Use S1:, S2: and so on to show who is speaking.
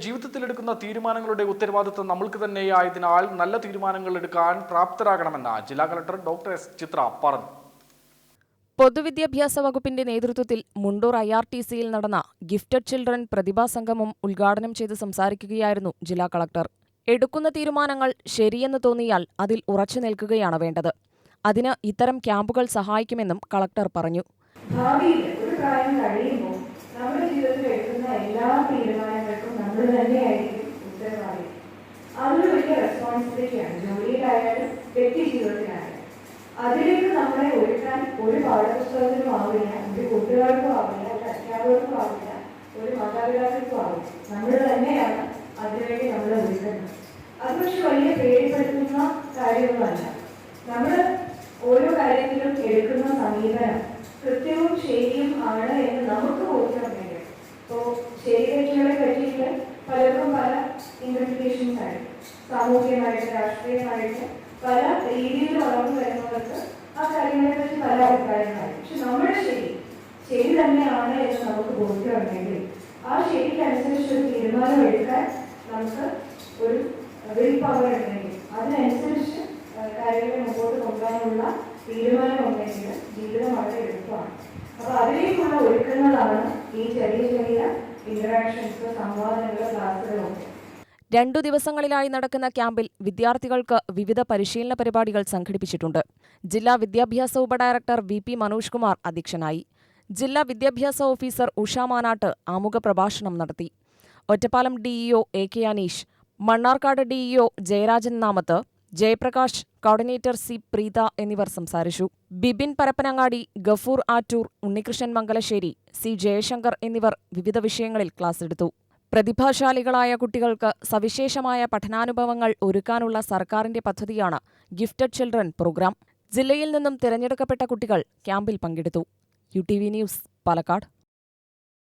S1: ജീവിതത്തിലെടുക്കുന്ന തീരുമാനങ്ങളുടെ ഉത്തരവാദിത്വം നമ്മൾക്ക് തന്നെയായതിനാൽ നല്ല തീരുമാനങ്ങൾ എടുക്കാൻ പ്രാപ്തരാകണമെന്ന് ജില്ലാ കളക്ടർ ഡോക്ടർ എസ് ചിത്ര പറഞ്ഞു.
S2: പൊതുവിദ്യാഭ്യാസ വകുപ്പിന്റെ നേതൃത്വത്തിൽ മുണ്ടൂർ IRTCയിൽ നടന്ന ഗിഫ്റ്റഡ് ചിൽഡ്രൻ പ്രതിഭാസംഗമം ഉദ്ഘാടനം ചെയ്ത് സംസാരിക്കുകയായിരുന്നു ജില്ലാ കളക്ടർ. എടുക്കുന്ന തീരുമാനങ്ങൾ ശരിയെന്ന് തോന്നിയാൽ അതിൽ ഉറച്ചു നിൽക്കുകയാണ് വേണ്ടത്. അതിന് ഇത്തരം ക്യാമ്പുകൾ സഹായിക്കുമെന്നും കളക്ടർ പറഞ്ഞു.
S3: ഭാവിയിൽ ഒരു പ്രായം കഴിയുമ്പോൾ നമ്മുടെ ജീവിതത്തിൽ എടുക്കുന്ന എല്ലാ തീരുമാനങ്ങൾക്കും നമ്മൾ തന്നെയായിരിക്കും ഉത്തരവാദി. അതൊരു വലിയ റെസ്പോൺസിബിലിറ്റിയാണ്, ജോലിയിലായാലും വ്യക്തി ജീവിതത്തിലായാലും. അതിലേക്ക് നമ്മളെ ഒരുക്കാൻ ഒരു പാഠപുസ്തകത്തിനും ആവില്ല, ഒരു കൂട്ടുകാർക്കും ആവില്ല, ഒരു അധ്യാപകർക്കും ആവില്ല, ഒരു മാതാപിതാക്കൾക്കും ആവില്ല. നമ്മൾ തന്നെയാണ് അതിനുവേണ്ടി നമ്മൾ ഒരുക്കുന്നത്. അത് പക്ഷെ വലിയ പേടിപ്പെടുത്തുന്ന കാര്യമൊന്നുമല്ല. നമ്മൾ ഓരോ കാര്യത്തിലും എടുക്കുന്ന സമീപനം കൃത്യവും ശരിയും ആണ് എന്ന് നമുക്ക് ബോധ്യമുണ്ടെങ്കിൽ, ഇപ്പോൾ ശരി തെറ്റുകളെ പറ്റിയിട്ട് പലർക്കും പല ഇന്റർപ്രിറ്റേഷൻസ് ആയിട്ട്, സാമൂഹികമായിട്ട് രാഷ്ട്രീയമായിട്ട് പല രീതിയിൽ വളർന്നു വരുന്നവർക്ക് ആ കാര്യങ്ങളെ പറ്റി പല അഭിപ്രായങ്ങളായി. പക്ഷെ നമ്മുടെ ശരി തന്നെയാണ് എന്ന് നമുക്ക് ബോധ്യമുണ്ടെങ്കിൽ ആ ശരിക്കനുസരിച്ച് ഒരു തീരുമാനം എടുക്കാൻ നമുക്ക് ഒരു വിൽ പവർ ഉണ്ടെങ്കിൽ, അതിനനുസരിച്ച് കാര്യങ്ങളെ മുമ്പോട്ട് കൊണ്ടുപോകാനുള്ള തീരുമാനം ഉണ്ടെങ്കിൽ ജീവിതം വളരെ എളുപ്പമാണ്. അപ്പൊ അതിലേക്കുള്ള ഒരുക്കങ്ങളാണ് ഈ ചെറിയ ചെറിയ ഇന്ററാക്ഷൻസ്, സംവാദങ്ങൾ, ക്ലാസ്സുകളൊക്കെ.
S2: 2 ദിവസങ്ങളിലായി നടക്കുന്ന ക്യാമ്പിൽ വിദ്യാർത്ഥികൾക്ക് വിവിധ പരിശീലന പരിപാടികൾ സംഘടിപ്പിച്ചിട്ടുണ്ട്. ജില്ലാ വിദ്യാഭ്യാസ ഉപഡയറക്ടർ VP മനോജ് കുമാർ അധ്യക്ഷനായി. ജില്ലാ വിദ്യാഭ്യാസ ഓഫീസർ ഉഷ മാനാട്ട് ആമുഖ പ്രഭാഷണം നടത്തി. Ottapalam DEO AK Aneesh, Mannarkkad DEO Jayarajan Namath, Jayaprakash, coordinator C Preetha എന്നിവർ സംസാരിച്ചു. ബിബിൻ പരപ്പനങ്ങാടി, ഗഫൂർ ആറ്റൂർ, ഉണ്ണികൃഷ്ണൻ മംഗലശ്ശേരി, C ജയശങ്കർ എന്നിവർ വിവിധ വിഷയങ്ങളിൽ ക്ലാസ് എടുത്തു. പ്രതിഭാശാലികളായ കുട്ടികൾക്ക് സവിശേഷമായ പഠനാനുഭവങ്ങൾ ഒരുക്കാനുള്ള സർക്കാരിന്റെ പദ്ധതിയാണ് ഗിഫ്റ്റഡ് ചിൽഡ്രൻ പ്രോഗ്രാം. ജില്ലയിൽ നിന്നും തിരഞ്ഞെടുക്കപ്പെട്ട കുട്ടികൾ ക്യാമ്പിൽ പങ്കെടുത്തു. UTV news, Palakkad.